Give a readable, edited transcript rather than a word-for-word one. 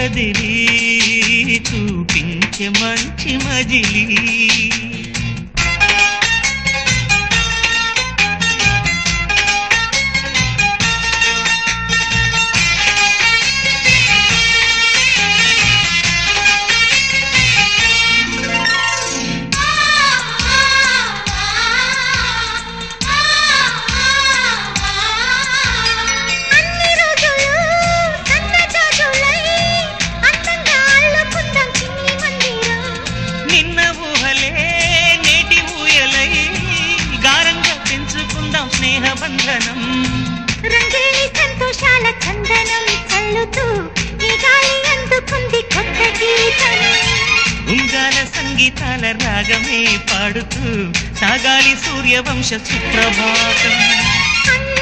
కదిలి చూపించే మంచి మజిలీ స్నేహబంధనం రంగేణి సంతోషాల చందనం చల్లుతూ ఈ గాలి అందుకుంది కొత్త గీతం ఉంగాల సంగీతాల రాగమే పాడుతూ సాగాలి సూర్యవంశ సుప్రభాతం